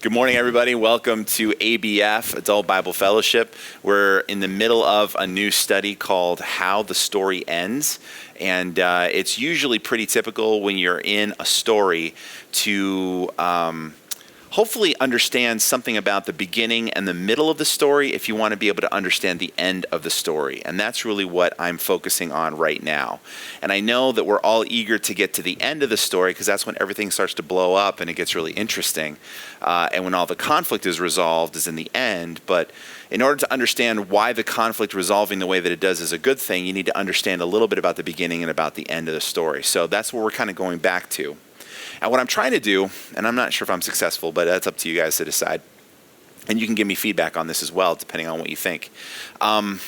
Good morning, everybody. Welcome to ABF, Adult Bible Fellowship. We're in the middle of a new study called How the Story Ends. And it's usually pretty typical when you're in a story to hopefully understand something about the beginning and the middle of the story if you want to be able to understand the end of the story. And that's really what I'm focusing on right now. And I know that we're all eager to get to the end of the story because that's when everything starts to blow up and it gets really interesting. And when all the conflict is resolved is in the end. But in order to understand why the conflict resolving the way that it does is a good thing, you need to understand a little bit about the beginning and about the end of the story. So that's what we're kind of going back to. And what I'm trying to do, and I'm not sure if I'm successful, but that's up to you guys to decide. And you can give me feedback on this as well, depending on what you think. I'm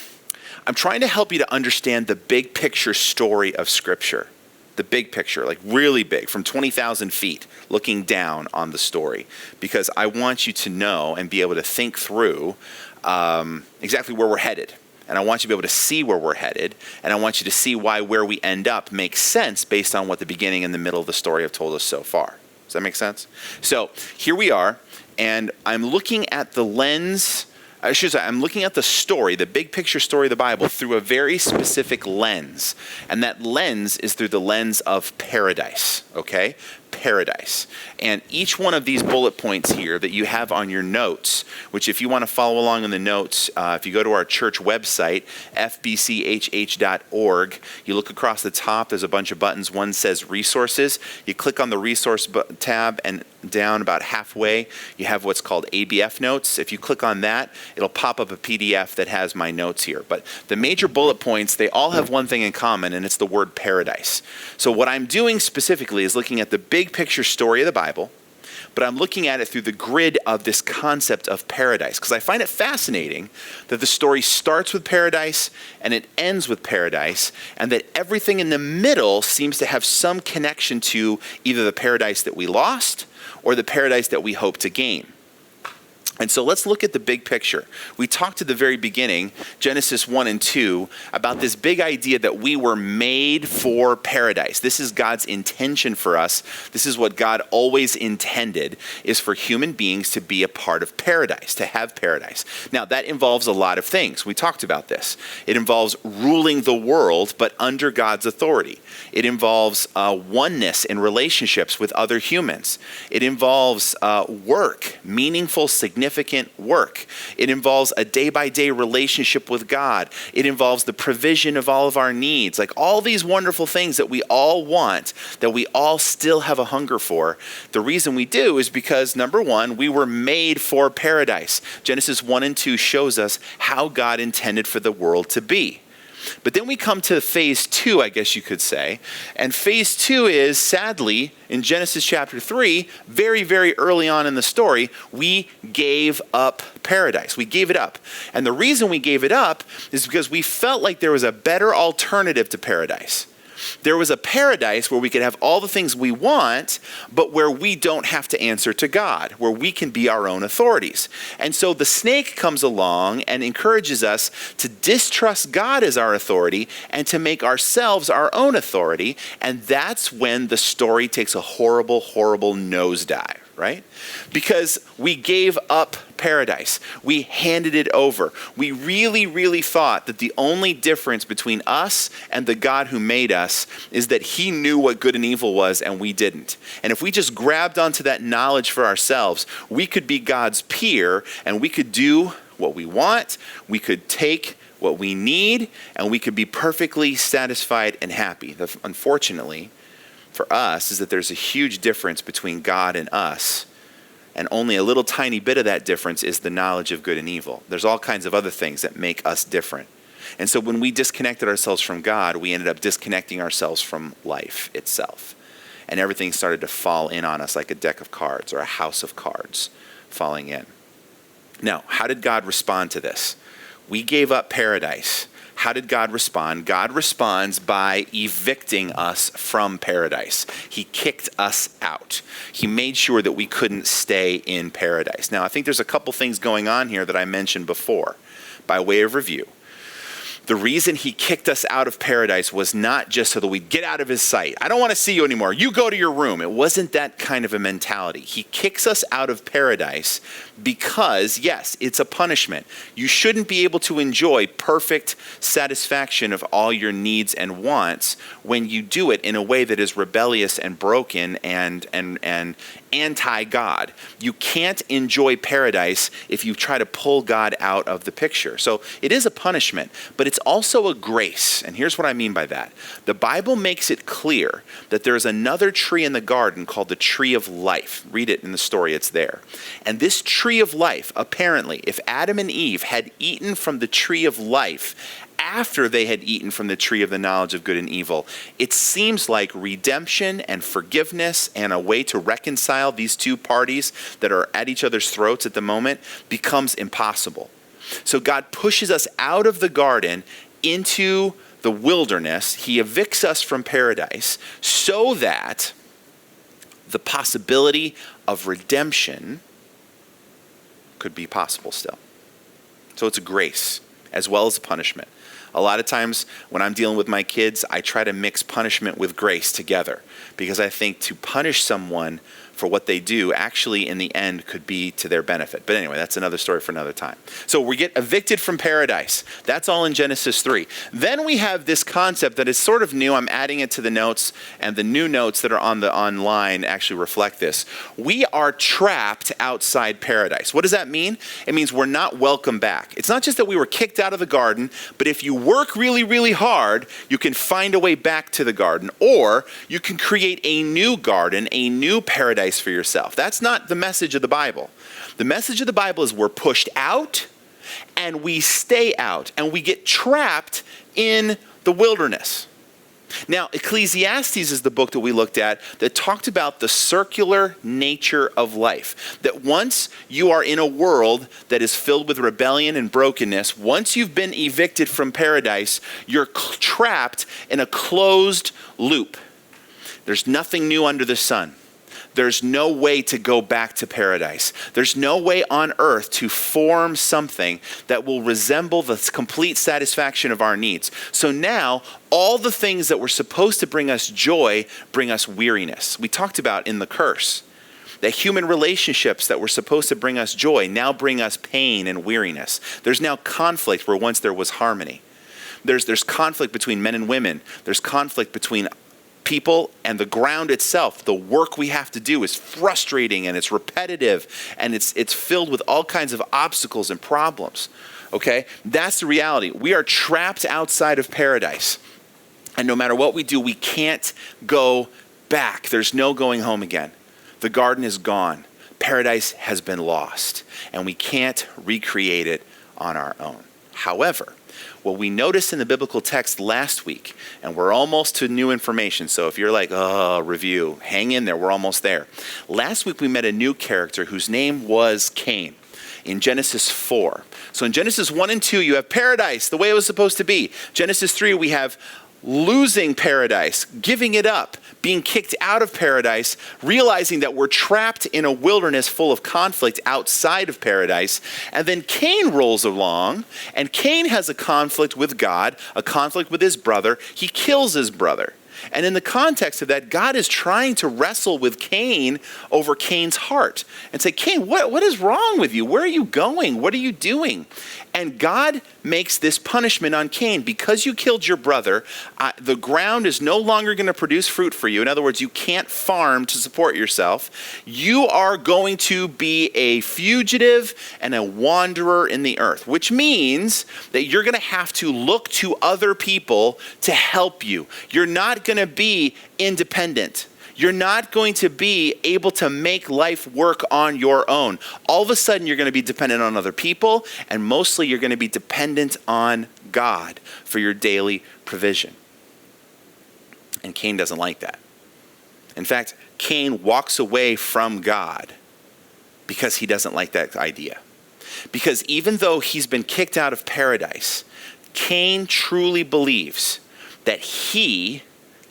trying to help you to understand the big picture story of Scripture. The big picture, like really big, from 20,000 feet, looking down on the story. Because I want you to know and be able to think through exactly where we're headed. And I want you to be able to see where we're headed, and I want you to see why where we end up makes sense based on what the beginning and the middle of the story have told us so far. Does that make sense? So here we are, and I'm looking at the lens, I'm looking at the story, the big picture story of the Bible through a very specific lens. And that lens is through the lens of paradise, okay? Paradise. And each one of these bullet points here that you have on your notes, which if you want to follow along in the notes, if you go to our church website, fbchh.org, you look across the top, there's a bunch of buttons. One says resources. You click on the resource tab, and down about halfway, you have what's called ABF notes. If you click on that, it'll pop up a PDF that has my notes here. But the major bullet points, they all have one thing in common, and it's the word paradise. So what I'm doing specifically is looking at the big picture story of the Bible, but I'm looking at it through the grid of this concept of paradise, because I find it fascinating that the story starts with paradise and it ends with paradise, and that everything in the middle seems to have some connection to either the paradise that we lost or the paradise that we hope to gain. And so let's look at the big picture. We talked at the very beginning, Genesis 1 and 2, about this big idea that we were made for paradise. This is God's intention for us. This is what God always intended, is for human beings to be a part of paradise, to have paradise. Now, that involves a lot of things. We talked about this. It involves ruling the world, but under God's authority. It involves oneness in relationships with other humans. It involves work, meaningful, significant work. It involves a day-by-day relationship with God. It involves the provision of all of our needs, like all these wonderful things that we all want, that we all still have a hunger for. The reason we do is because, number one, we were made for paradise. Genesis 1 and 2 shows us how God intended for the world to be. But then we come to phase 2, I guess you could say. And phase 2 is, sadly, in Genesis chapter 3, very, very early on in the story, we gave up paradise. We gave it up. And the reason we gave it up is because we felt like there was a better alternative to paradise. There was a paradise where we could have all the things we want, but where we don't have to answer to God, where we can be our own authorities. And so the snake comes along and encourages us to distrust God as our authority and to make ourselves our own authority. And that's when the story takes a horrible, horrible nosedive, right? Because we gave up paradise. We handed it over. We really, really thought that the only difference between us and the God who made us is that he knew what good and evil was and we didn't. And if we just grabbed onto that knowledge for ourselves, we could be God's peer and we could do what we want, we could take what we need, and we could be perfectly satisfied and happy. Unfortunately, for us, is that there's a huge difference between God and us. And only a little tiny bit of that difference is the knowledge of good and evil. There's all kinds of other things that make us different. And so when we disconnected ourselves from God, we ended up disconnecting ourselves from life itself. And everything started to fall in on us like a deck of cards or a house of cards falling in. Now, how did God respond to this? We gave up paradise. How did God respond? God responds by evicting us from paradise. He kicked us out. He made sure that we couldn't stay in paradise. Now, I think there's a couple things going on here that I mentioned before by way of review. The reason he kicked us out of paradise was not just so that we'd get out of his sight. I don't want to see you anymore. You go to your room. It wasn't that kind of a mentality. He kicks us out of paradise because, yes, it's a punishment. You shouldn't be able to enjoy perfect satisfaction of all your needs and wants when you do it in a way that is rebellious and broken and anti-God. You can't enjoy paradise if you try to pull God out of the picture. So it is a punishment, but it's also a grace. And here's what I mean by that. The Bible makes it clear that there's another tree in the garden called the tree of life. Read it in the story, it's there. And this tree of life, apparently, if Adam and Eve had eaten from the tree of life after they had eaten from the tree of the knowledge of good and evil, it seems like redemption and forgiveness and a way to reconcile these two parties that are at each other's throats at the moment becomes impossible. So God pushes us out of the garden into the wilderness. He evicts us from paradise so that the possibility of redemption could be possible still. So it's a grace as well as a punishment. A lot of times when I'm dealing with my kids, I try to mix punishment with grace together because I think to punish someone for what they do actually in the end could be to their benefit. But anyway, that's another story for another time. So we get evicted from paradise. That's all in Genesis 3. Then we have this concept that is sort of new. I'm adding it to the notes, and the new notes that are on the online actually reflect this. We are trapped outside paradise. What does that mean? It means we're not welcome back. It's not just that we were kicked out of the garden, but if you work really, really hard, you can find a way back to the garden, or you can create a new garden, a new paradise for yourself. That's not the message of the Bible. The message of the Bible is we're pushed out and we stay out and we get trapped in the wilderness. Now, Ecclesiastes is the book that we looked at that talked about the circular nature of life. That once you are in a world that is filled with rebellion and brokenness, once you've been evicted from paradise, you're trapped in a closed loop. There's nothing new under the sun. There's no way to go back to paradise. There's no way on earth to form something that will resemble the complete satisfaction of our needs. So now, all the things that were supposed to bring us joy bring us weariness. We talked about in the curse that human relationships that were supposed to bring us joy now bring us pain and weariness. There's now conflict where once there was harmony. There's conflict between men and women. There's conflict between people and the ground itself. The work we have to do is frustrating and it's repetitive and it's filled with all kinds of obstacles and problems. Okay? That's the reality. We are trapped outside of paradise. And no matter what we do, we can't go back. There's no going home again. The garden is gone. Paradise has been lost. And we can't recreate it on our own. However, what we noticed in the biblical text last week, and we're almost to new information, so if you're like, oh, review, hang in there, we're almost there. Last week we met a new character whose name was Cain in Genesis 4. So in Genesis 1 and 2, you have paradise, the way it was supposed to be. Genesis 3, we have losing paradise, giving it up, being kicked out of paradise, realizing that we're trapped in a wilderness full of conflict outside of paradise. And then Cain rolls along, and Cain has a conflict with God, a conflict with his brother. He kills his brother. And in the context of that, God is trying to wrestle with Cain over Cain's heart and say, Cain, what is wrong with you? Where are you going? What are you doing? And God makes this punishment on Cain. Because you killed your brother, the ground is no longer going to produce fruit for you. In other words, you can't farm to support yourself. You are going to be a fugitive and a wanderer in the earth, which means that you're going to have to look to other people to help you. You're not going to be independent. You're not going to be able to make life work on your own. All of a sudden, you're going to be dependent on other people, and mostly you're going to be dependent on God for your daily provision. And Cain doesn't like that. In fact, Cain walks away from God because he doesn't like that idea. Because even though he's been kicked out of paradise, Cain truly believes that he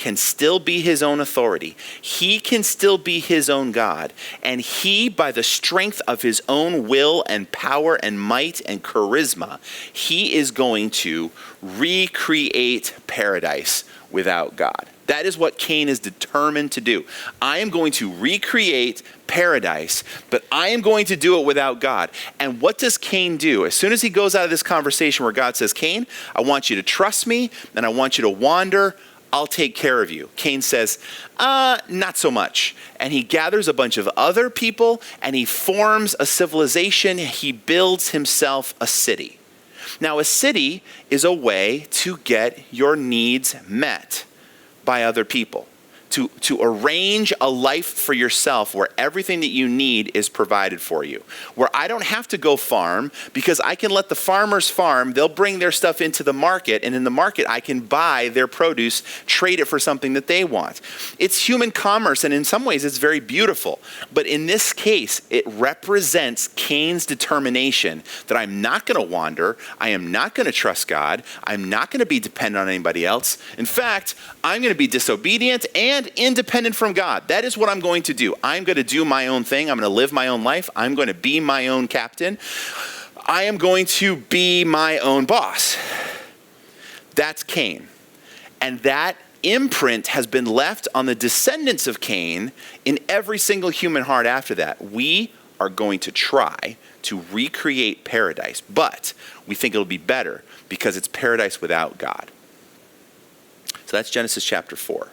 can still be his own authority. He can still be his own God. And he, by the strength of his own will and power and might and charisma, he is going to recreate paradise without God. That is what Cain is determined to do. I am going to recreate paradise, but I am going to do it without God. And what does Cain do? As soon as he goes out of this conversation where God says, Cain, I want you to trust me, and I want you to wander, I'll take care of you. Cain says, not so much. And he gathers a bunch of other people, and he forms a civilization. He builds himself a city. Now, a city is a way to get your needs met by other people, to arrange a life for yourself where everything that you need is provided for you, where I don't have to go farm because I can let the farmers farm. They'll bring their stuff into the market, and in the market I can buy their produce, trade it for something that they want. It's human commerce, and in some ways it's very beautiful. But in this case, it represents Cain's determination that I'm not going to wander, I am not going to trust God, I'm not going to be dependent on anybody else. In fact, I'm going to be disobedient and independent from God. That is what I'm going to do. I'm going to do my own thing. I'm going to live my own life. I'm going to be my own captain. I am going to be my own boss. That's Cain. And that imprint has been left on the descendants of Cain in every single human heart after that. We are going to try to recreate paradise, but we think it'll be better because it's paradise without God. So that's Genesis chapter 4.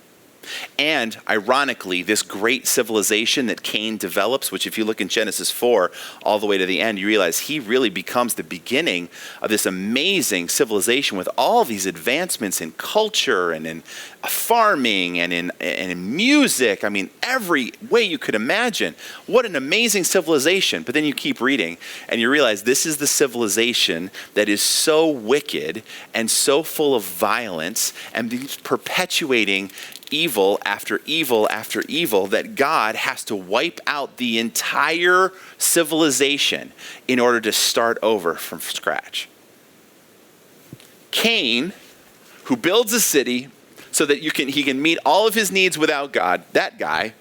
And ironically, this great civilization that Cain develops, which if you look in Genesis 4 all the way to the end, you realize he really becomes the beginning of this amazing civilization with all these advancements in culture and in farming and in music. I mean, every way you could imagine. What an amazing civilization. But then you keep reading and you realize this is the civilization that is so wicked and so full of violence and perpetuating evil after evil after evil that God has to wipe out the entire civilization in order to start over from scratch. Cain, who builds a city so that he can meet all of his needs without God, that guy,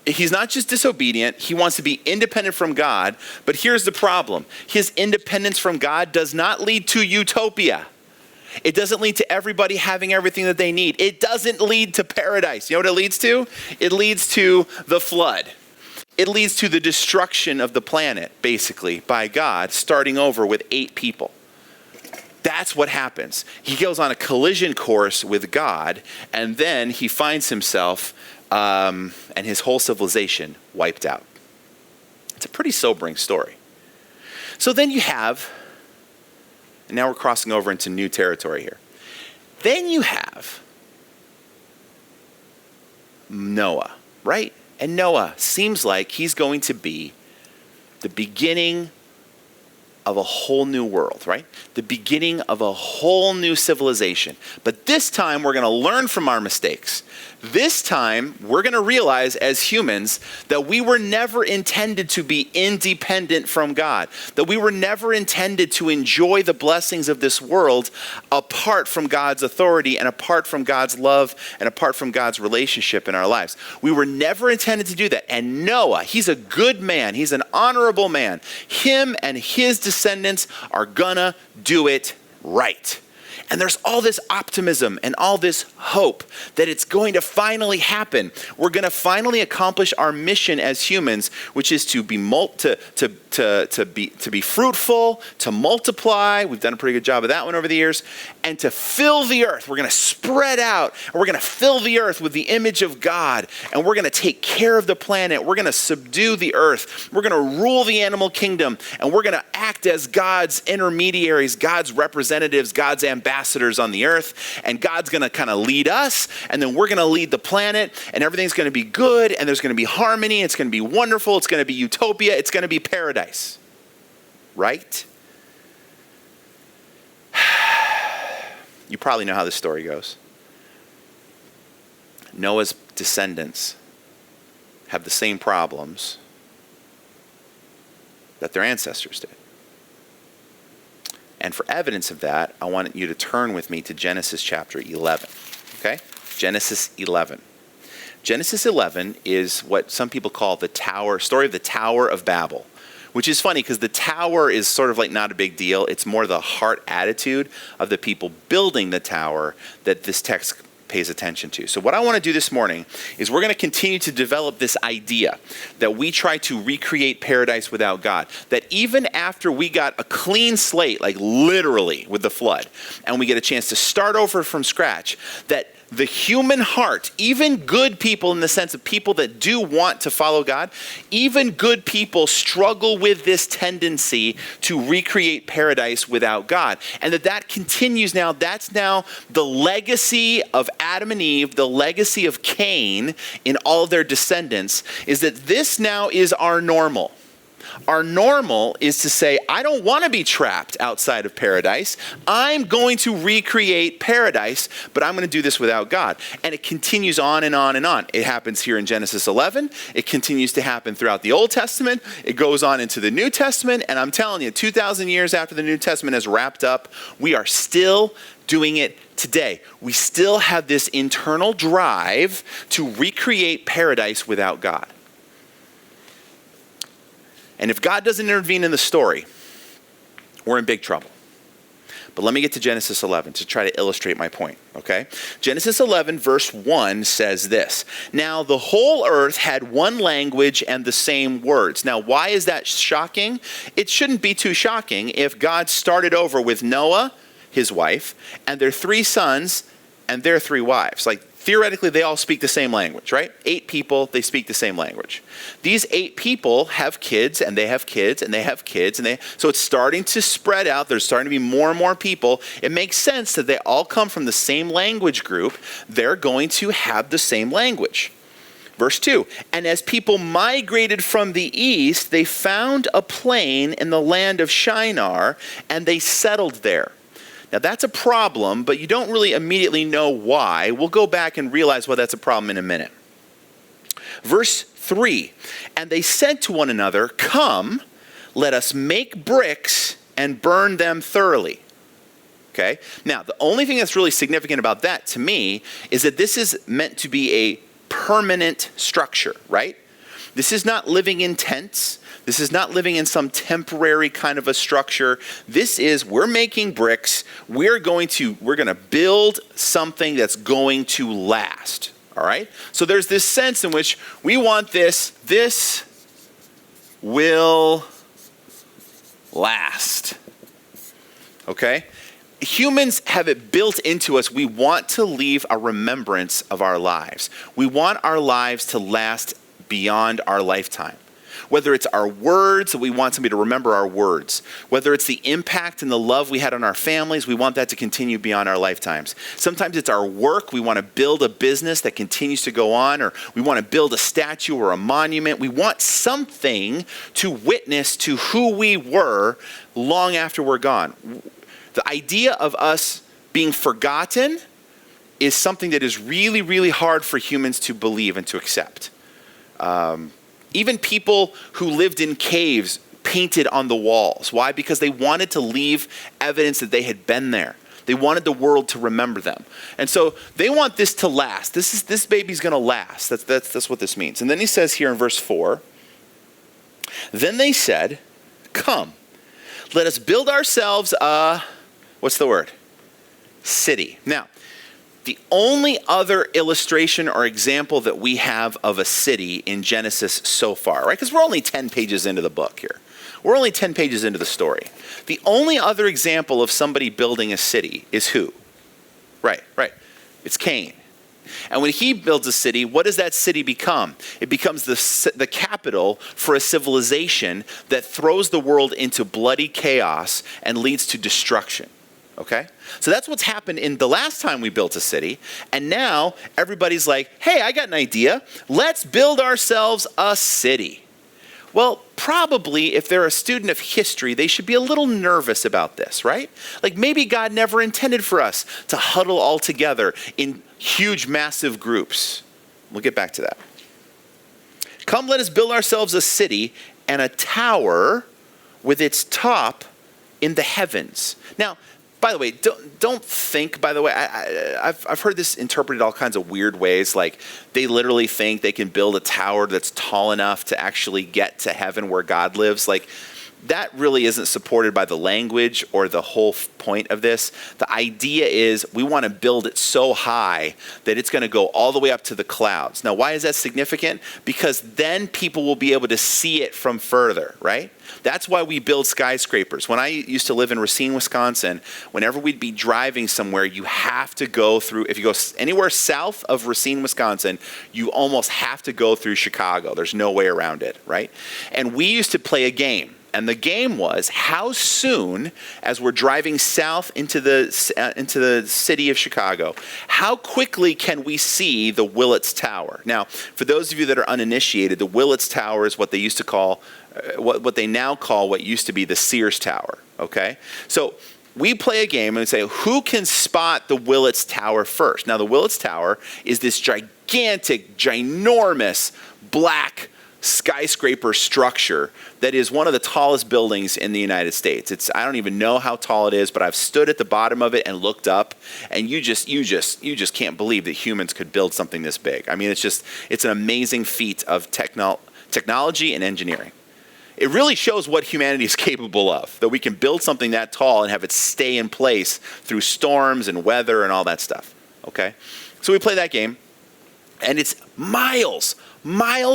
he's not just disobedient, he wants to be independent from God, but here's the problem. His independence from God does not lead to utopia. It doesn't lead to everybody having everything that they need. It doesn't lead to paradise. You know what it leads to? It leads to the flood. It leads to the destruction of the planet, basically, by God, starting over with 8 people. That's what happens. He goes on a collision course with God, and then he finds himself and his whole civilization wiped out. It's a pretty sobering story. So then you have, and now we're crossing over into new territory here. Then you have Noah, right? And Noah seems like he's going to be the beginning of a whole new world, right? The beginning of a whole new civilization. But this time we're going to learn from our mistakes. This time we're going to realize as humans that we were never intended to be independent from God. That we were never intended to enjoy the blessings of this world apart from God's authority and apart from God's love and apart from God's relationship in our lives. We were never intended to do that. And Noah, he's a good man. He's an honorable man. Him and his descendants are gonna do it right. And there's all this optimism and all this hope that it's going to finally happen. We're going to finally accomplish our mission as humans, which is to be fruitful, to multiply. We've done a pretty good job of that one over the years, and to fill the earth. We're going to spread out, and we're going to fill the earth with the image of God, and we're going to take care of the planet. We're going to subdue the earth. We're going to rule the animal kingdom, and we're going to act as God's intermediaries, God's representatives, God's ambassadors on the earth, and God's going to kind of lead us, and then we're going to lead the planet, and everything's going to be good, and there's going to be harmony, it's going to be wonderful, it's going to be utopia, it's going to be paradise. Right? You probably know how this story goes. Noah's descendants have the same problems that their ancestors did. And for evidence of that, I want you to turn with me to Genesis chapter 11. Okay? Genesis 11. Genesis 11 is what some people call the story of the Tower of Babel, which is funny because the tower is sort of like not a big deal. It's more the heart attitude of the people building the tower that this text pays attention to. So what I want to do this morning is we're going to continue to develop this idea that we try to recreate paradise without God. That even after we got a clean slate, like literally with the flood, and we get a chance to start over from scratch, that the human heart, even good people in the sense of people that do want to follow God, even good people struggle with this tendency to recreate paradise without God. And that continues now. That's now the legacy of Adam and Eve, the legacy of Cain in all of their descendants, is that this now is our normal. Our normal is to say, I don't want to be trapped outside of paradise. I'm going to recreate paradise, but I'm going to do this without God. And it continues on and on and on. It happens here in Genesis 11. It continues to happen throughout the Old Testament. It goes on into the New Testament. And I'm telling you, 2,000 years after the New Testament has wrapped up, we are still doing it today. We still have this internal drive to recreate paradise without God. And if God doesn't intervene in the story, we're in big trouble. But let me get to Genesis 11 to try to illustrate my point, okay? Genesis 11 verse 1 says this: "Now the whole earth had one language and the same words." Now, why is that shocking? It shouldn't be too shocking if God started over with Noah, his wife, and their 3 sons and their 3 wives. Like, theoretically, they all speak the same language, right? 8 people, they speak the same language. These 8 people have kids, and they have kids, and they have kids, so it's starting to spread out. There's starting to be more and more people. It makes sense that they all come from the same language group. They're going to have the same language. Verse 2, "And as people migrated from the east, they found a plain in the land of Shinar, and they settled there." Now that's a problem, but you don't really immediately know why. We'll go back and realize why that's a problem in a minute. Verse 3, "And they said to one another, 'Come, let us make bricks and burn them thoroughly.'" Okay? Now, the only thing that's really significant about that to me is that this is meant to be a permanent structure, right? This is not living in tents. This is not living in some temporary kind of a structure. This is, we're making bricks. We're going to build something that's going to last. All right? So there's this sense in which we want this will last. Okay? Humans have it built into us. We want to leave a remembrance of our lives. We want our lives to last beyond our lifetime. Whether it's our words, we want somebody to remember our words. Whether it's the impact and the love we had on our families, we want that to continue beyond our lifetimes. Sometimes it's our work. We want to build a business that continues to go on, or we want to build a statue or a monument. We want something to witness to who we were long after we're gone. The idea of us being forgotten is something that is really, really hard for humans to believe and to accept. Even people who lived in caves painted on the walls. Why? Because they wanted to leave evidence that they had been there. They wanted the world to remember them. And so they want this to last. This baby's going to last. That's what this means. And then he says here in verse 4, "Then they said, 'Come, let us build ourselves a,'" what's the word? "City." Now, the only other illustration or example that we have of a city in Genesis so far, right? Because we're only 10 pages into the book here. We're only 10 pages into the story. The only other example of somebody building a city is who? Right. It's Cain. And when he builds a city, what does that city become? It becomes the capital for a civilization that throws the world into bloody chaos and leads to destruction. Okay? So that's what's happened in the last time we built a city. And now everybody's like, "Hey, I got an idea. Let's build ourselves a city." Well, probably if they're a student of history, they should be a little nervous about this, right? Like maybe God never intended for us to huddle all together in huge, massive groups. We'll get back to that. "Come, let us build ourselves a city and a tower with its top in the heavens." Now, by the way, don't think, by the way, I've heard this interpreted all kinds of weird ways. Like they literally think they can build a tower that's tall enough to actually get to heaven where God lives. Like that really isn't supported by the language or the whole point of this. The idea is we want to build it so high that it's going to go all the way up to the clouds. Now, why is that significant? Because then people will be able to see it from further, right? That's why we build skyscrapers. When I used to live in Racine, Wisconsin, whenever we'd be driving somewhere, you have to go through, if you go anywhere south of Racine, Wisconsin, you almost have to go through Chicago. There's no way around it, right? And we used to play a game. And the game was, how soon, as we're driving south into the city of Chicago, how quickly can we see the Willits Tower? Now, for those of you that are uninitiated, the Willits Tower is what they used to call, what they now call what used to be the Sears Tower, okay? So we play a game and we say, who can spot the Willits Tower first? Now, the Willits Tower is this gigantic, ginormous, black skyscraper structure that is one of the tallest buildings in the United States. I don't even know how tall it is, but I've stood at the bottom of it and looked up, and you just can't believe that humans could build something this big. I mean, it's an amazing feat of technology and engineering. It really shows what humanity is capable of, that we can build something that tall and have it stay in place through storms and weather and all that stuff, okay? So we play that game, and it's miles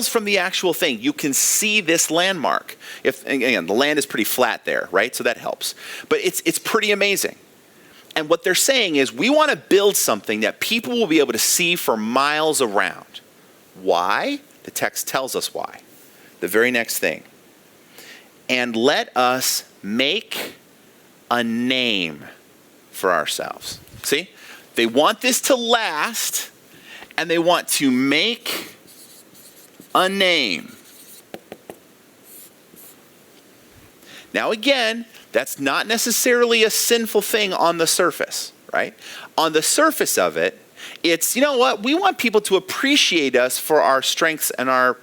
from the actual thing. You can see this landmark. Again, the land is pretty flat there, right? So that helps. But it's pretty amazing. And what they're saying is we want to build something that people will be able to see for miles around. Why? The text tells us why. The very next thing. And let us make a name for ourselves. See? They want this to last, and they want to make a name. Now again, that's not necessarily a sinful thing on the surface, right? On the surface of it, it's, you know what, we want people to appreciate us for our strengths and our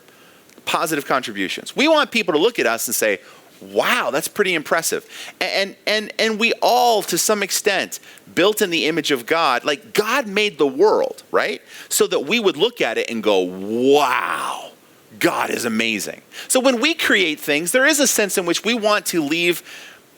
positive contributions. We want people to look at us and say, wow, that's pretty impressive. And we all, to some extent, built in the image of God. Like God made the world, right? So that we would look at it and go, wow, God is amazing. So when we create things, there is a sense in which we want to leave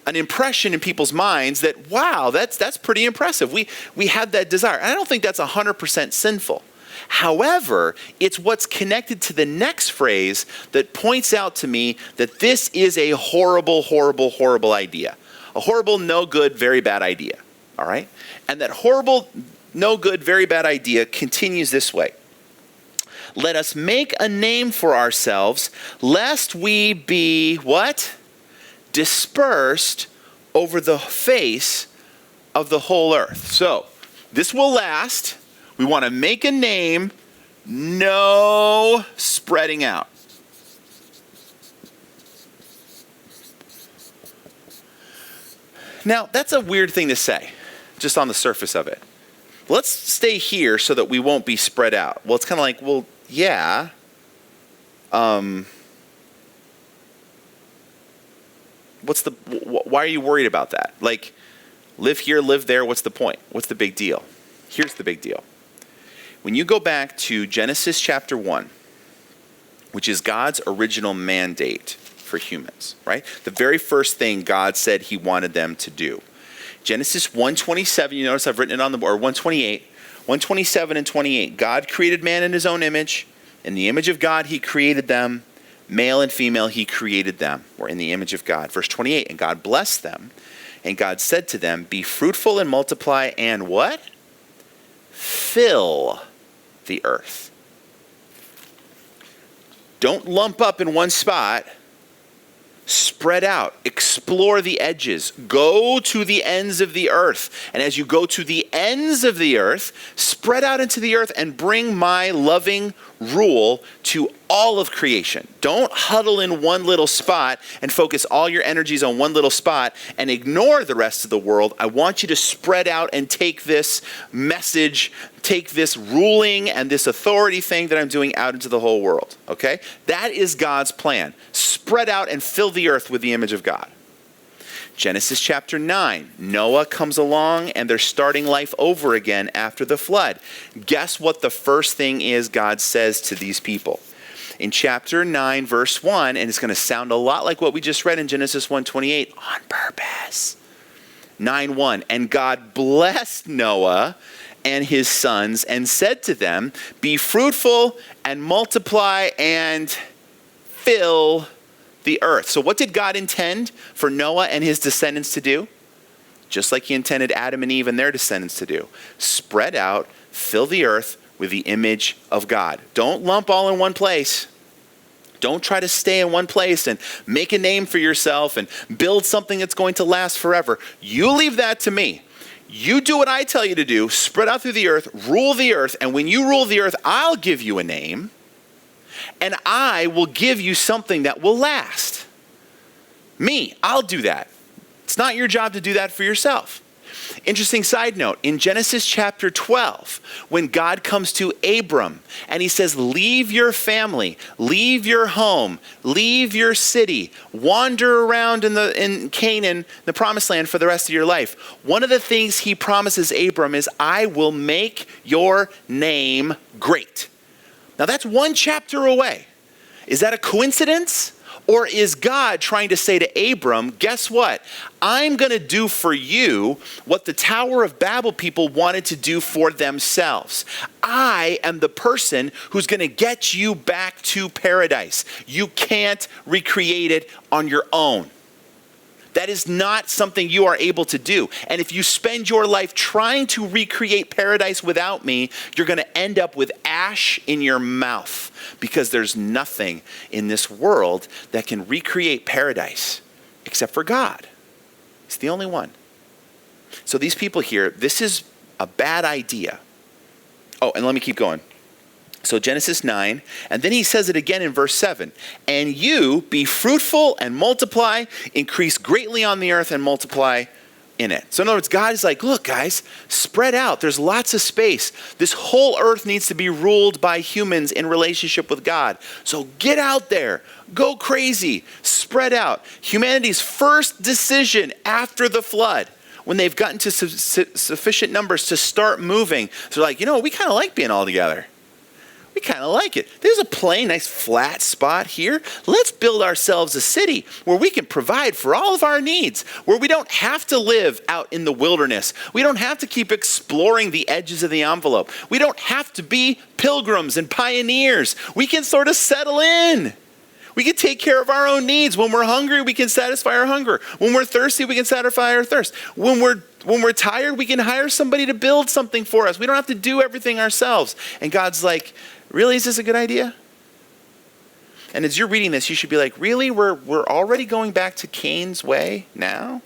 an impression in people's minds that, wow, that's pretty impressive. We have that desire. And I don't think that's 100% sinful. However, it's what's connected to the next phrase that points out to me that this is a horrible, horrible, horrible idea. A horrible, no good, very bad idea. All right? And that horrible, no good, very bad idea continues this way. Let us make a name for ourselves, lest we be, what? Dispersed over the face of the whole earth. So, this will last. We want to make a name, no spreading out. Now, that's a weird thing to say, just on the surface of it. Let's stay here so that we won't be spread out. Well, it's kind of like, well, yeah. Why are you worried about that? Like, live here, live there, what's the point? What's the big deal? Here's the big deal. When you go back to Genesis chapter 1, which is God's original mandate for humans, right? The very first thing God said he wanted them to do. Genesis 1:27, you notice I've written it on the board, or 128, 127 and 28. God created man in his own image. In the image of God, he created them. Male and female, he created them, or in the image of God. Verse 28, and God blessed them. And God said to them, be fruitful and multiply and what? Fill the earth. Don't lump up in one spot. Spread out. Explore the edges. Go to the ends of the earth. And as you go to the ends of the earth, spread out into the earth and bring my loving rule to all of creation. Don't huddle in one little spot and focus all your energies on one little spot and ignore the rest of the world. I want you to spread out and take this message, take this ruling and this authority thing that I'm doing out into the whole world. Okay? That is God's plan. Spread out and fill the earth with the image of God. Genesis chapter 9, Noah comes along and they're starting life over again after the flood. Guess what the first thing is God says to these people? In chapter 9, verse 1, and it's going to sound a lot like what we just read in Genesis 1:28, on purpose. 9:1, and God blessed Noah and his sons and said to them, be fruitful and multiply and fill the earth. So what did God intend for Noah and his descendants to do? Just like he intended Adam and Eve and their descendants to do. Spread out, fill the earth with the image of God. Don't lump all in one place. Don't try to stay in one place and make a name for yourself and build something that's going to last forever. You leave that to me. You do what I tell you to do, spread out through the earth, rule the earth, and when you rule the earth, I'll give you a name, and I will give you something that will last. Me, I'll do that. It's not your job to do that for yourself. Interesting side note, in Genesis chapter 12, when God comes to Abram and he says, leave your family, leave your home, leave your city, wander around in Canaan, the promised land for the rest of your life. One of the things he promises Abram is, I will make your name great. Now that's one chapter away. Is that a coincidence? Or is God trying to say to Abram, guess what? I'm going to do for you what the Tower of Babel people wanted to do for themselves. I am the person who's going to get you back to paradise. You can't recreate it on your own. That is not something you are able to do. And if you spend your life trying to recreate paradise without me, you're going to end up with ash in your mouth, because there's nothing in this world that can recreate paradise except for God. He's the only one. So these people here, this is a bad idea. Oh, and let me keep going. So Genesis 9, and then he says it again in verse 7. And you be fruitful and multiply, increase greatly on the earth and multiply in it. So in other words, God is like, look guys, spread out. There's lots of space. This whole earth needs to be ruled by humans in relationship with God. So get out there, go crazy, spread out. Humanity's first decision after the flood, when they've gotten to sufficient numbers to start moving, so they're like, we kind of like being all together. We kind of like it. There's a plain, nice flat spot here. Let's build ourselves a city where we can provide for all of our needs, where we don't have to live out in the wilderness. We don't have to keep exploring the edges of the envelope. We don't have to be pilgrims and pioneers. We can sort of settle in. We can take care of our own needs. When we're hungry, we can satisfy our hunger. When we're thirsty, we can satisfy our thirst. When we're tired, we can hire somebody to build something for us. We don't have to do everything ourselves. And God's like, really, is this a good idea? And as you're reading this, you should be like, really? We're already going back to Cain's way now?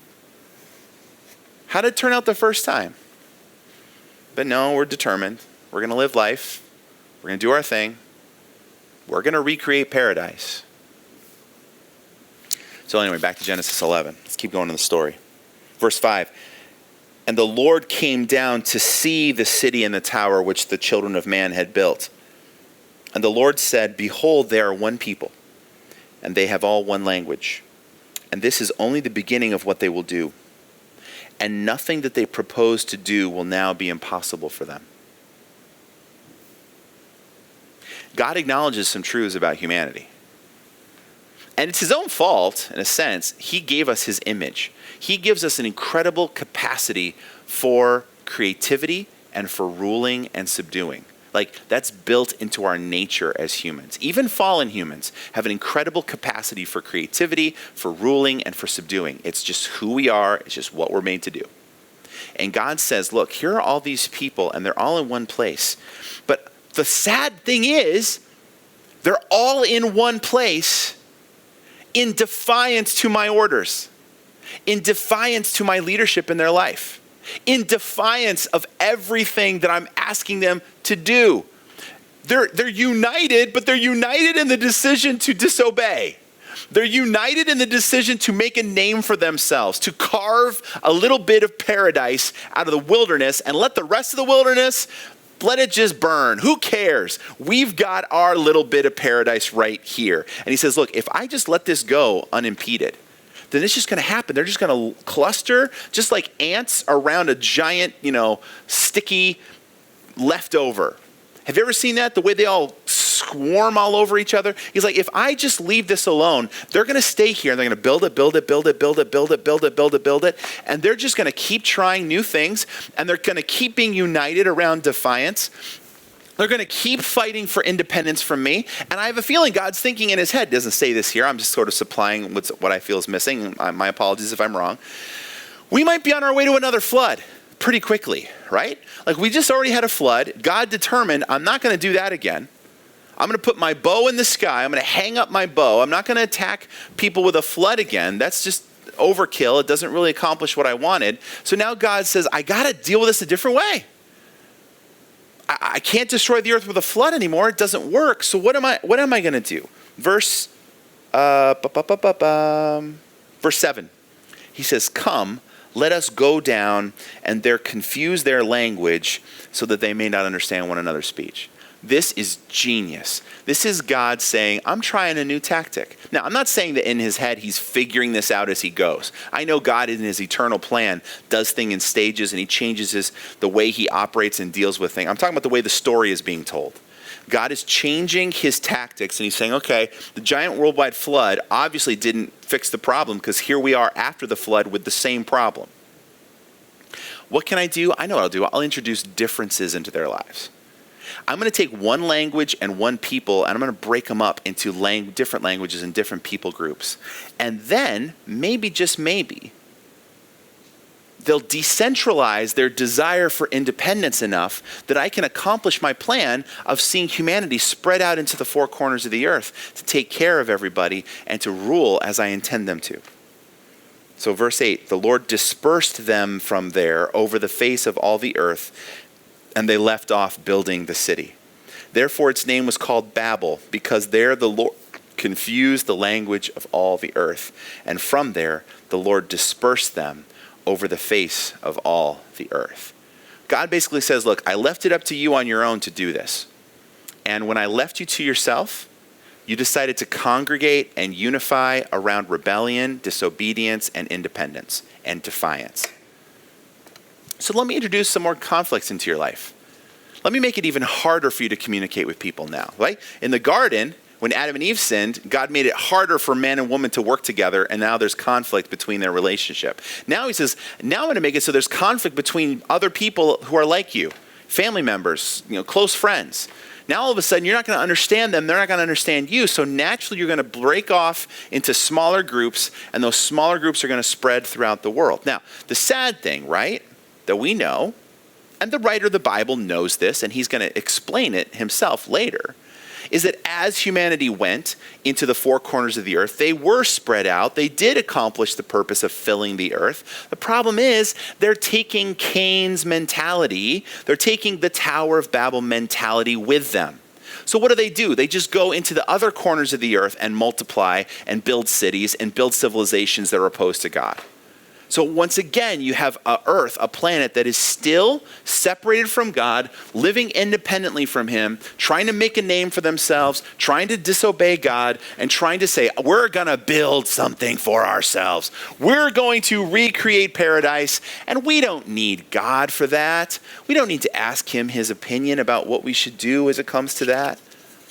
How did it turn out the first time? But no, we're determined. We're going to live life. We're going to do our thing. We're going to recreate paradise. So anyway, back to Genesis 11. Let's keep going in the story. Verse 5. And the Lord came down to see the city and the tower which the children of man had built. And the Lord said, behold, they are one people, and they have all one language. And this is only the beginning of what they will do. And nothing that they propose to do will now be impossible for them. God acknowledges some truths about humanity. And it's his own fault, in a sense. He gave us his image. He gives us an incredible capacity for creativity and for ruling and subduing. Like, that's built into our nature as humans. Even fallen humans have an incredible capacity for creativity, for ruling, and for subduing. It's just who we are. It's just what we're made to do. And God says, look, here are all these people, and they're all in one place. But the sad thing is, they're all in one place in defiance to my orders, in defiance to my leadership in their life, in defiance of everything that I'm asking them to do. They're united, but they're united in the decision to disobey. They're united in the decision to make a name for themselves, to carve a little bit of paradise out of the wilderness and let the rest of the wilderness, let it just burn. Who cares? We've got our little bit of paradise right here. And he says, look, if I just let this go unimpeded, then it's just going to happen. They're just going to cluster just like ants around a giant, sticky leftover. Have you ever seen that? The way they all swarm all over each other? He's like, if I just leave this alone, they're going to stay here and they're going to build it. And they're just going to keep trying new things. And they're going to keep being united around defiance. They're going to keep fighting for independence from me. And I have a feeling God's thinking in his head. Doesn't say this here. I'm just sort of supplying what I feel is missing. My apologies if I'm wrong. We might be on our way to another flood pretty quickly, right? Like we just already had a flood. God determined, I'm not going to do that again. I'm going to put my bow in the sky. I'm going to hang up my bow. I'm not going to attack people with a flood again. That's just overkill. It doesn't really accomplish what I wanted. So now God says, I got to deal with this a different way. I can't destroy the earth with a flood anymore. It doesn't work. So what am I going to do? Verse 7. He says, come, let us go down and there confuse their language so that they may not understand one another's speech. This is genius. This is God saying, I'm trying a new tactic. Now, I'm not saying that in his head he's figuring this out as he goes. I know God in his eternal plan does things in stages and he changes the way he operates and deals with things. I'm talking about the way the story is being told. God is changing his tactics and he's saying, okay, the giant worldwide flood obviously didn't fix the problem because here we are after the flood with the same problem. What can I do? I know what I'll do. I'll introduce differences into their lives. I'm going to take one language and one people, and I'm going to break them up into different languages and different people groups. And then, maybe, just maybe, they'll decentralize their desire for independence enough that I can accomplish my plan of seeing humanity spread out into the four corners of the earth to take care of everybody and to rule as I intend them to. So verse 8, the Lord dispersed them from there over the face of all the earth, and they left off building the city. Therefore its name was called Babel, because there the Lord confused the language of all the earth. And from there the Lord dispersed them over the face of all the earth. God basically says, look, I left it up to you on your own to do this. And when I left you to yourself, you decided to congregate and unify around rebellion, disobedience, and independence and defiance. So let me introduce some more conflicts into your life. Let me make it even harder for you to communicate with people now, right? In the garden, when Adam and Eve sinned, God made it harder for man and woman to work together, and now there's conflict between their relationship. Now he says, now I'm going to make it so there's conflict between other people who are like you, family members, close friends. Now all of a sudden you're not going to understand them, they're not going to understand you, so naturally you're going to break off into smaller groups, and those smaller groups are going to spread throughout the world. Now, the sad thing, right, that we know, and the writer of the Bible knows this, and he's going to explain it himself later, is that as humanity went into the four corners of the earth, they were spread out. They did accomplish the purpose of filling the earth. The problem is they're taking Cain's mentality. They're taking the Tower of Babel mentality with them. So what do? They just go into the other corners of the earth and multiply and build cities and build civilizations that are opposed to God. So once again, you have a earth, a planet that is still separated from God, living independently from him, trying to make a name for themselves, trying to disobey God, and trying to say, we're going to build something for ourselves. We're going to recreate paradise, and we don't need God for that. We don't need to ask him his opinion about what we should do as it comes to that.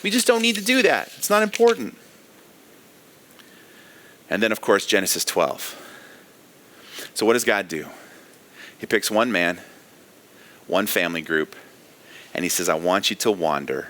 We just don't need to do that. It's not important. And then, of course, Genesis 12. So what does God do? He picks one man, one family group, and he says, I want you to wander,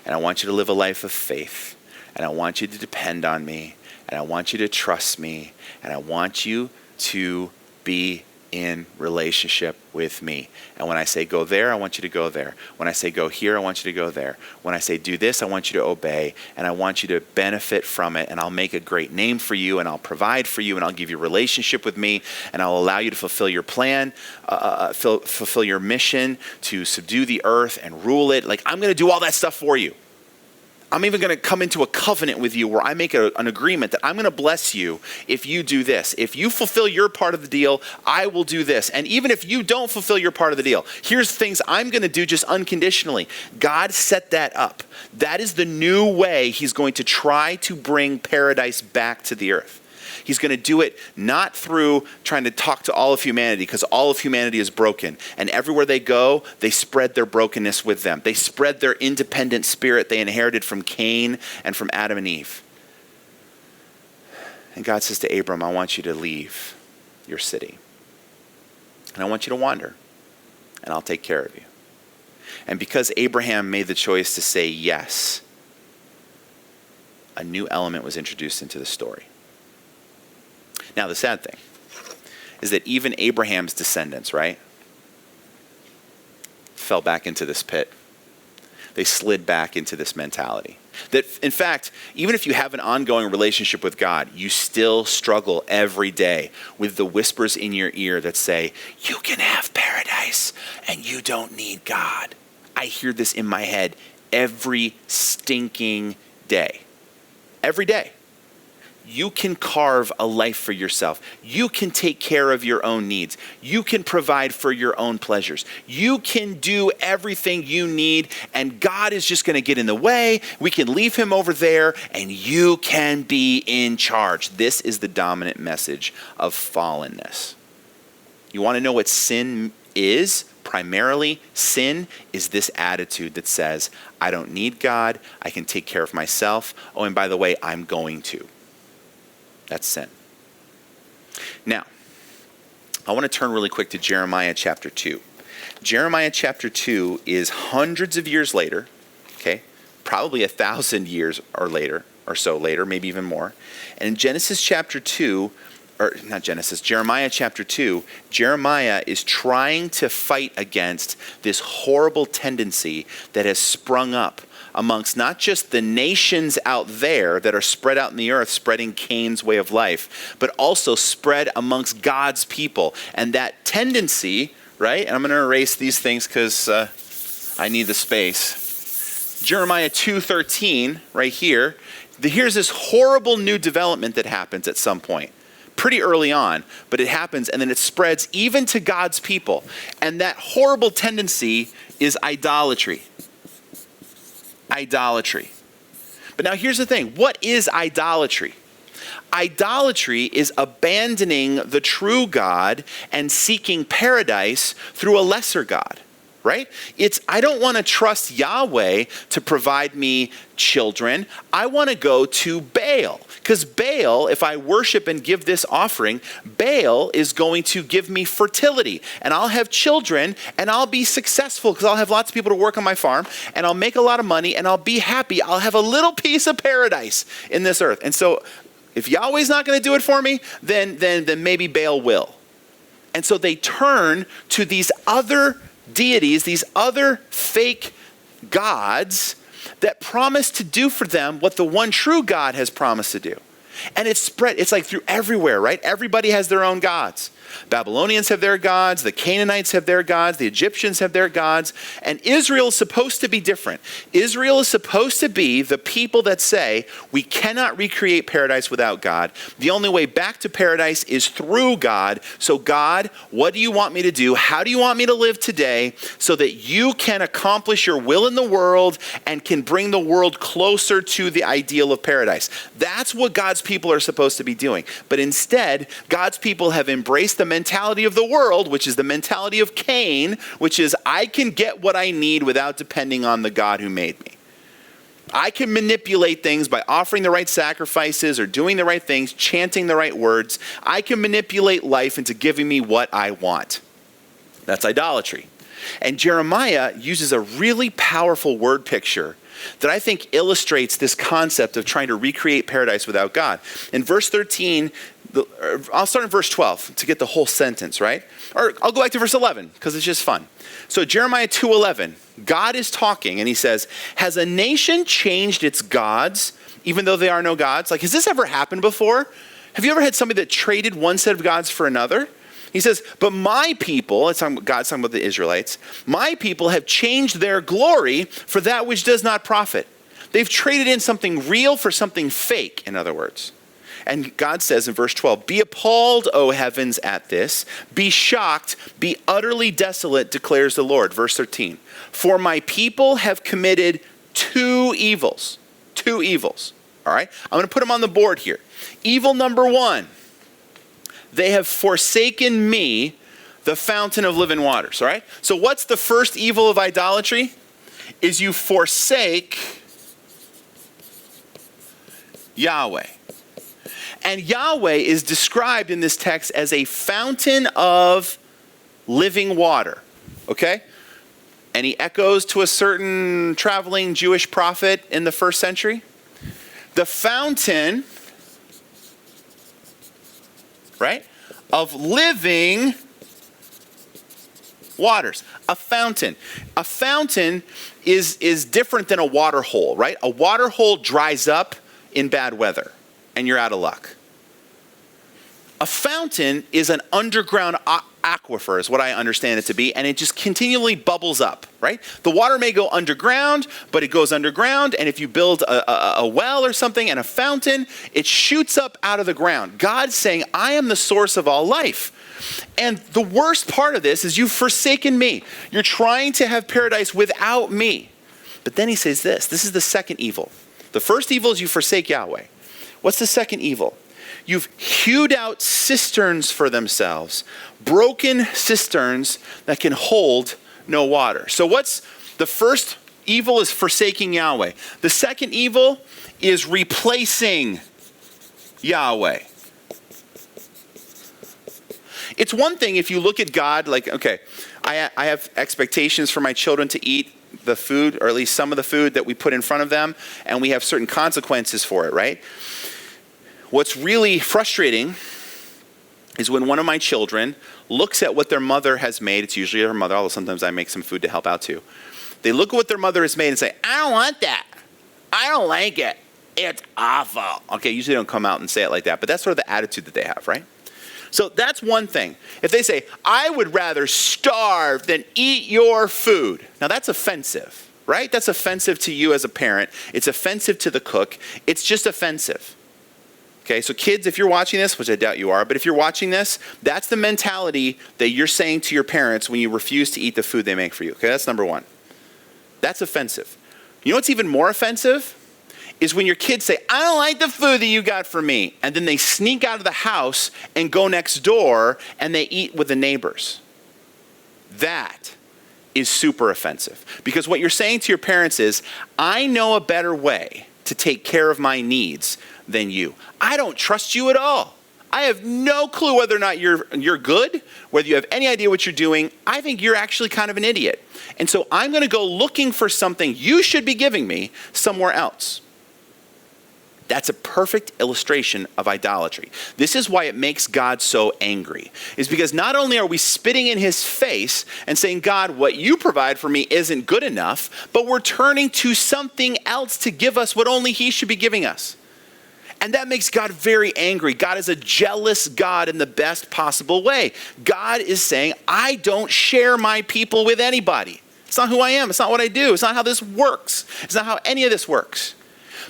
and I want you to live a life of faith, and I want you to depend on me, and I want you to trust me, and I want you to be in relationship with me. And when I say go there, I want you to go there. When I say go here, I want you to go there. When I say do this, I want you to obey, and I want you to benefit from it, and I'll make a great name for you, and I'll provide for you, and I'll give you a relationship with me, and I'll allow you to fulfill your plan, fulfill your mission to subdue the earth and rule it. Like, I'm going to do all that stuff for you. I'm even going to come into a covenant with you where I make an agreement that I'm going to bless you if you do this. If you fulfill your part of the deal, I will do this. And even if you don't fulfill your part of the deal, here's things I'm going to do just unconditionally. God set that up. That is the new way he's going to try to bring paradise back to the earth. He's going to do it not through trying to talk to all of humanity, because all of humanity is broken. And everywhere they go, they spread their brokenness with them. They spread their independent spirit they inherited from Cain and from Adam and Eve. And God says to Abram, I want you to leave your city. And I want you to wander. And I'll take care of you. And because Abraham made the choice to say yes, a new element was introduced into the story. Now, the sad thing is that even Abraham's descendants, right, fell back into this pit. They slid back into this mentality. That, in fact, even if you have an ongoing relationship with God, you still struggle every day with the whispers in your ear that say, you can have paradise and you don't need God. I hear this in my head every stinking day. Every day. You can carve a life for yourself. You can take care of your own needs. You can provide for your own pleasures. You can do everything you need, and God is just going to get in the way. We can leave him over there, and you can be in charge. This is the dominant message of fallenness. You want to know what sin is? Primarily, sin is this attitude that says, I don't need God. I can take care of myself. Oh, and by the way, I'm going to. That's sin. Now, I want to turn really quick to Jeremiah chapter 2. Jeremiah chapter 2 is hundreds of years later, okay? Probably 1,000 years or later, or so later, maybe even more. And in Genesis chapter 2, or not Genesis, Jeremiah chapter 2, Jeremiah is trying to fight against this horrible tendency that has sprung up amongst not just the nations out there that are spread out in the earth, spreading Cain's way of life, but also spread amongst God's people. And that tendency, right? And I'm going to erase these things because I need the space. Jeremiah 2:13, right here. Here's this horrible new development that happens at some point. Pretty early on, but it happens, and then it spreads even to God's people. And that horrible tendency is idolatry. Idolatry. But now here's the thing. What is idolatry? Idolatry is abandoning the true God and seeking paradise through a lesser God, right? It's, I don't want to trust Yahweh to provide me children. I want to go to Baal. Because Baal, if I worship and give this offering, Baal is going to give me fertility. And I'll have children, and I'll be successful because I'll have lots of people to work on my farm, and I'll make a lot of money, and I'll be happy. I'll have a little piece of paradise in this earth. And so if Yahweh's not going to do it for me, then maybe Baal will. And so they turn to these other deities, these other fake gods that promise to do for them what the one true God has promised to do. And it's spread, it's like through everywhere, right? Everybody has their own gods. Babylonians have their gods, the Canaanites have their gods, the Egyptians have their gods, and Israel is supposed to be different. Israel is supposed to be the people that say, we cannot recreate paradise without God. The only way back to paradise is through God. So God, what do you want me to do? How do you want me to live today so that you can accomplish your will in the world and can bring the world closer to the ideal of paradise? That's what God's people are supposed to be doing. But instead, God's people have embraced the mentality of the world, which is the mentality of Cain, which is I can get what I need without depending on the God who made me. I can manipulate things by offering the right sacrifices or doing the right things, chanting the right words. I can manipulate life into giving me what I want. That's idolatry. And Jeremiah uses a really powerful word picture that I think illustrates this concept of trying to recreate paradise without God. In verse 13, I'll start in verse 12 to get the whole sentence, right? Or I'll go back to verse 11 because it's just fun. So Jeremiah 2:11, God is talking and he says, has a nation changed its gods even though they are no gods? Like, has this ever happened before? Have you ever had somebody that traded one set of gods for another? He says, but my people, God's talking about the Israelites, my people have changed their glory for that which does not profit. They've traded in something real for something fake, in other words. And God says in verse 12, be appalled, O heavens, at this. Be shocked, be utterly desolate, declares the Lord. Verse 13, for my people have committed two evils. Two evils. All right? I'm going to put them on the board here. Evil number one, they have forsaken me, the fountain of living waters. All right? So what's the first evil of idolatry? Is you forsake Yahweh. And Yahweh is described in this text as a fountain of living water. Okay? Any echoes to a certain traveling Jewish prophet in the first century? The fountain, right, of living waters. A fountain. A fountain is different than a water hole, right? A water hole dries up in bad weather, and you're out of luck. A fountain is an underground aquifer, is what I understand it to be, and it just continually bubbles up, right? The water may go underground, but it goes underground, and if you build a well or something and a fountain, it shoots up out of the ground. God's saying, I am the source of all life. And the worst part of this is you've forsaken me. You're trying to have paradise without me. But then he says this is the second evil. The first evil is you forsake Yahweh. What's the second evil? You've hewed out cisterns for themselves, broken cisterns that can hold no water. So what's the first evil is forsaking Yahweh. The second evil is replacing Yahweh. It's one thing if you look at God like, okay, I have expectations for my children to eat the food, or at least some of the food that we put in front of them, and we have certain consequences for it, right? What's really frustrating is when one of my children looks at what their mother has made. It's usually her mother, although sometimes I make some food to help out too. They look at what their mother has made and say, I don't want that. I don't like it. It's awful. Okay, usually they don't come out and say it like that, but that's sort of the attitude that they have, right? So that's one thing. If they say, I would rather starve than eat your food. Now that's offensive, right? That's offensive to you as a parent. It's offensive to the cook. It's just offensive. Okay, so kids, if you're watching this, which I doubt you are, but if you're watching this, that's the mentality that you're saying to your parents when you refuse to eat the food they make for you. Okay, that's number one. That's offensive. You know what's even more offensive? Is when your kids say, I don't like the food that you got for me. And then they sneak out of the house and go next door and they eat with the neighbors. That is super offensive. Because what you're saying to your parents is, I know a better way to take care of my needs than you. I don't trust you at all. I have no clue whether or not you're good, whether you have any idea what you're doing. I think you're actually kind of an idiot. And so I'm going to go looking for something you should be giving me somewhere else. That's a perfect illustration of idolatry. This is why it makes God so angry. Is because not only are we spitting in his face and saying, God, what you provide for me isn't good enough, but we're turning to something else to give us what only he should be giving us. And that makes God very angry. God is a jealous God in the best possible way. God is saying, I don't share my people with anybody. It's not who I am. It's not what I do. It's not how this works. It's not how any of this works.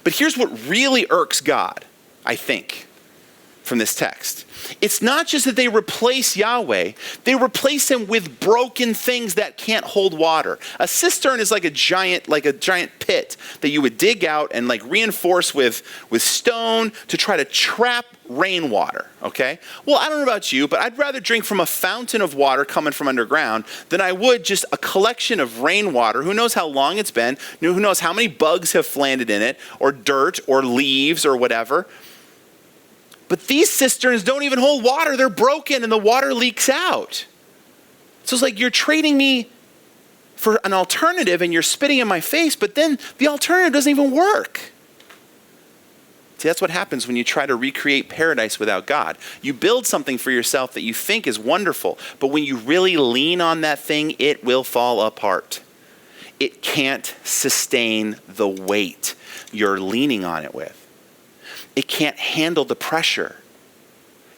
But here's what really irks God, I think, from this text. It's not just that they replace Yahweh, they replace him with broken things that can't hold water. A cistern is like a giant pit that you would dig out and like reinforce with stone to try to trap rainwater, okay? Well, I don't know about you, but I'd rather drink from a fountain of water coming from underground than I would just a collection of rainwater. Who knows how long it's been, who knows how many bugs have landed in it, or dirt, or leaves, or whatever. But these cisterns don't even hold water. They're broken and the water leaks out. So it's like you're trading me for an alternative and you're spitting in my face, but then the alternative doesn't even work. See, that's what happens when you try to recreate paradise without God. You build something for yourself that you think is wonderful, but when you really lean on that thing, it will fall apart. It can't sustain the weight you're leaning on it with. It can't handle the pressure.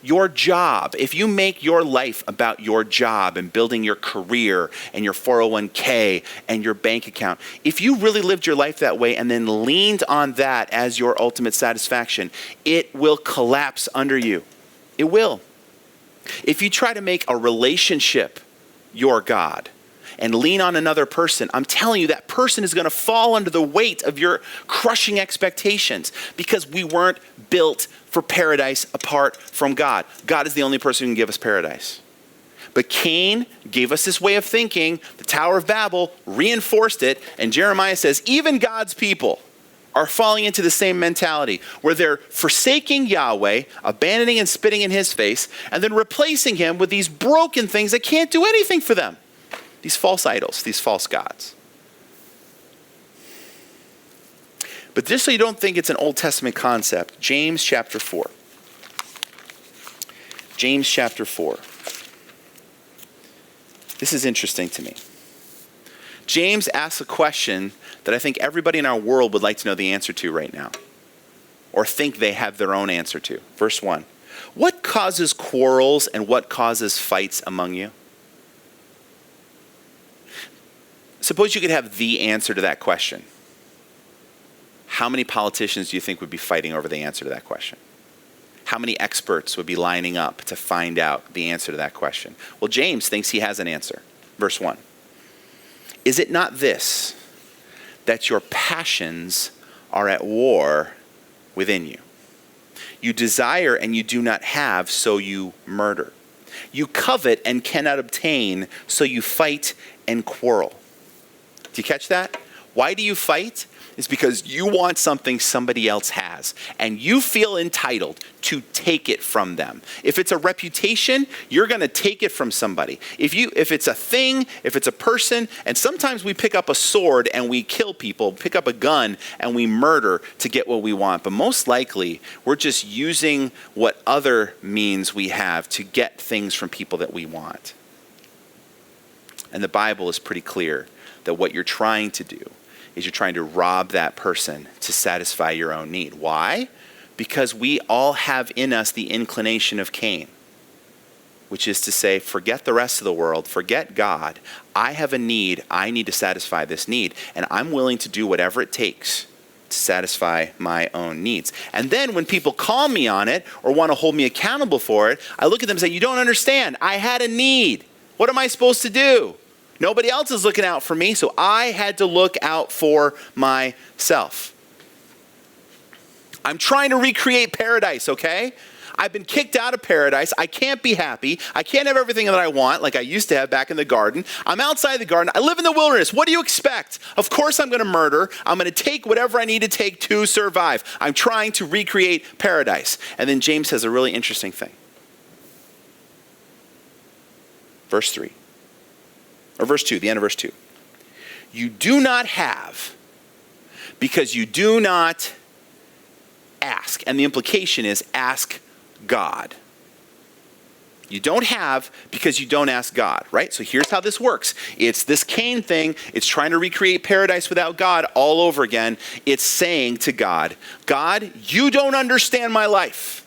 Your job, if you make your life about your job and building your career and your 401k and your bank account, if you really lived your life that way and then leaned on that as your ultimate satisfaction, it will collapse under you. It will. If you try to make a relationship your God and lean on another person, I'm telling you that person is going to fall under the weight of your crushing expectations, because we weren't built for paradise apart from God. God is the only person who can give us paradise. But Cain gave us this way of thinking. The Tower of Babel reinforced it. And Jeremiah says, even God's people are falling into the same mentality, where they're forsaking Yahweh, abandoning and spitting in his face, and then replacing him with these broken things that can't do anything for them. These false idols, these false gods. But just so you don't think it's an Old Testament concept, James chapter 4. James chapter 4. This is interesting to me. James asks a question that I think everybody in our world would like to know the answer to right now, or think they have their own answer to. Verse 1. What causes quarrels and what causes fights among you? Suppose you could have the answer to that question. How many politicians do you think would be fighting over the answer to that question? How many experts would be lining up to find out the answer to that question? Well, James thinks he has an answer. Verse 1. Is it not this, that your passions are at war within you? You desire and you do not have, so you murder. You covet and cannot obtain, so you fight and quarrel. Do you catch that? Why do you fight? It's because you want something somebody else has, and you feel entitled to take it from them. If it's a reputation, you're going to take it from somebody. If it's a thing, if it's a person, and sometimes we pick up a sword and we kill people, pick up a gun and we murder to get what we want. But most likely, we're just using what other means we have to get things from people that we want. And the Bible is pretty clear that what you're trying to do is you're trying to rob that person to satisfy your own need. Why? Because we all have in us the inclination of Cain, which is to say, forget the rest of the world, forget God. I have a need. I need to satisfy this need, and I'm willing to do whatever it takes to satisfy my own needs. And then when people call me on it or want to hold me accountable for it, I look at them and say, you don't understand. I had a need. What am I supposed to do? Nobody else is looking out for me, so I had to look out for myself. I'm trying to recreate paradise, okay? I've been kicked out of paradise. I can't be happy. I can't have everything that I want like I used to have back in the garden. I'm outside the garden. I live in the wilderness. What do you expect? Of course I'm going to murder. I'm going to take whatever I need to take to survive. I'm trying to recreate paradise. And then James says a really interesting thing. Verse 3. Or verse 2, the end of verse 2. You do not have because you do not ask. And the implication is ask God. You don't have because you don't ask God, right? So here's how this works. It's this Cain thing. It's trying to recreate paradise without God all over again. It's saying to God, God, you don't understand my life.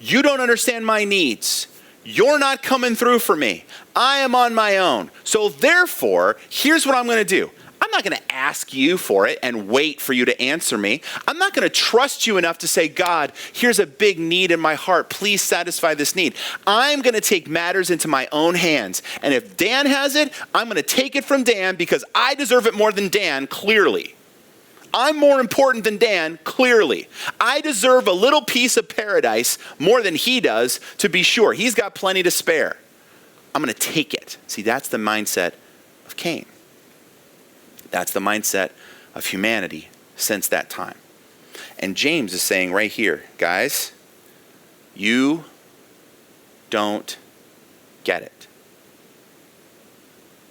You don't understand my needs. You're not coming through for me. I am on my own. So therefore, here's what I'm going to do. I'm not going to ask you for it and wait for you to answer me. I'm not going to trust you enough to say, God, here's a big need in my heart. Please satisfy this need. I'm going to take matters into my own hands. And if Dan has it, I'm going to take it from Dan because I deserve it more than Dan, clearly. I'm more important than Dan, clearly. I deserve a little piece of paradise more than he does, to be sure. He's got plenty to spare. I'm going to take it. See, that's the mindset of Cain. That's the mindset of humanity since that time. And James is saying right here, guys, you don't get it.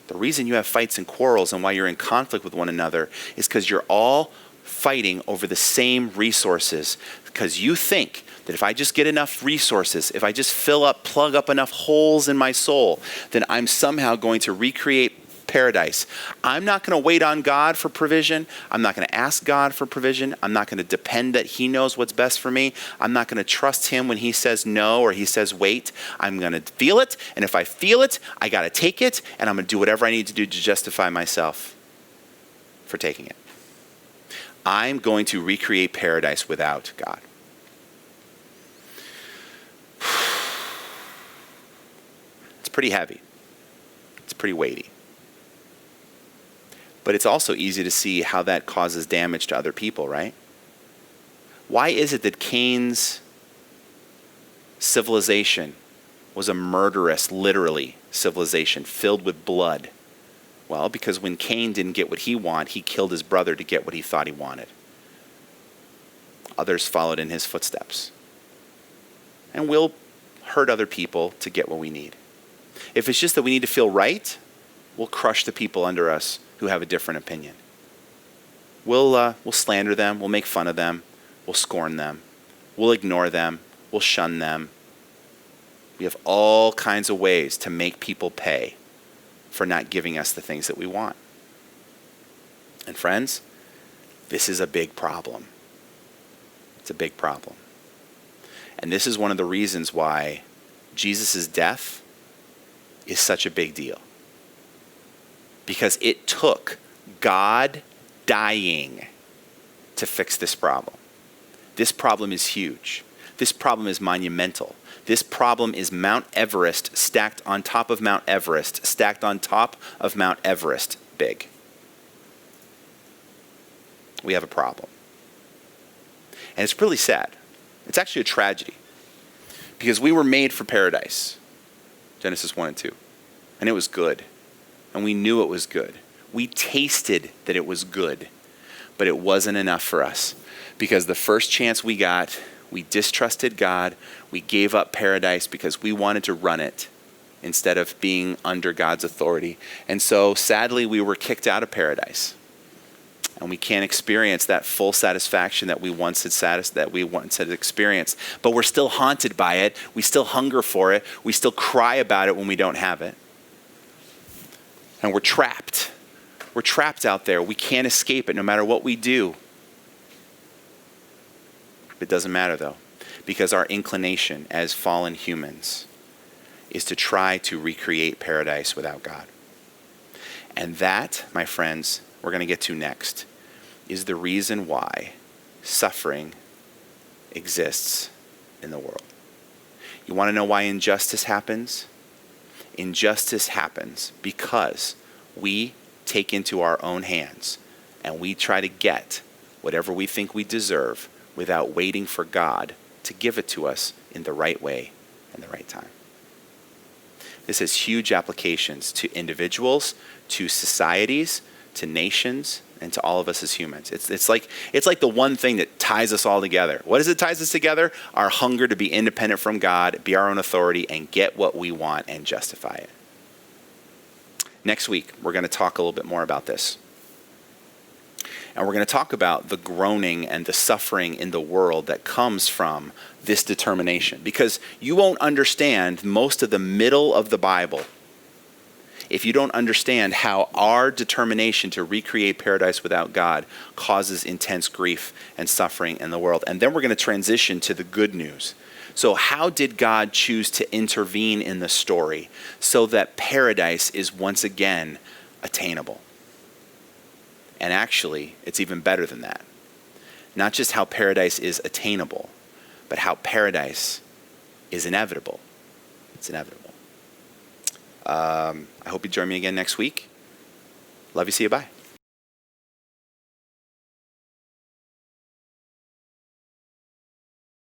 The reason you have fights and quarrels and why you're in conflict with one another is because you're all fighting over the same resources. Because you think that if I just get enough resources, if I just plug up enough holes in my soul, then I'm somehow going to recreate paradise. I'm not going to wait on God for provision. I'm not going to ask God for provision. I'm not going to depend that he knows what's best for me. I'm not going to trust him when he says no or he says wait. I'm going to feel it. And if I feel it, I got to take it. And I'm going to do whatever I need to do to justify myself for taking it. I'm going to recreate paradise without God. It's pretty heavy. It's pretty weighty. But it's also easy to see how that causes damage to other people, right? Why is it that Cain's civilization was a murderous, literally, civilization filled with blood? Well, because when Cain didn't get what he wanted, he killed his brother to get what he thought he wanted. Others followed in his footsteps. And we'll hurt other people to get what we need. If it's just that we need to feel right, we'll crush the people under us who have a different opinion. We'll slander them, we'll make fun of them, we'll scorn them, we'll ignore them, we'll shun them. We have all kinds of ways to make people pay for not giving us the things that we want. And friends, this is a big problem. It's a big problem. And this is one of the reasons why Jesus' death is such a big deal. Because it took God dying to fix this problem. This problem is huge. This problem is monumental. This problem is Mount Everest stacked on top of Mount Everest, stacked on top of Mount Everest big. We have a problem. And it's really sad. It's actually a tragedy. Because we were made for paradise. Genesis 1 and 2. And it was good. And we knew it was good. We tasted that it was good. But it wasn't enough for us. Because the first chance we got, we distrusted God. We gave up paradise because we wanted to run it instead of being under God's authority. And so sadly, we were kicked out of paradise. And we can't experience that full satisfaction that we once had experienced. But we're still haunted by it. We still hunger for it. We still cry about it when we don't have it. And we're trapped. We're trapped out there. We can't escape it no matter what we do. It doesn't matter though, because our inclination as fallen humans is to try to recreate paradise without God. And that, my friends, we're going to get to next, is the reason why suffering exists in the world. You want to know why injustice happens? Injustice happens because we take into our own hands and we try to get whatever we think we deserve without waiting for God to give it to us in the right way and the right time. This has huge applications to individuals, to societies, to nations, and to all of us as humans. It's like the one thing that ties us all together. What is it ties us together? Our hunger to be independent from God, be our own authority, and get what we want and justify it. Next week, we're going to talk a little bit more about this. And we're going to talk about the groaning and the suffering in the world that comes from this determination. Because you won't understand most of the middle of the Bible if you don't understand how our determination to recreate paradise without God causes intense grief and suffering in the world. And then we're going to transition to the good news. So how did God choose to intervene in the story so that paradise is once again attainable? And actually, it's even better than that. Not just how paradise is attainable, but how paradise is inevitable. It's inevitable. I hope you join me again next week. Love you. See you. Bye.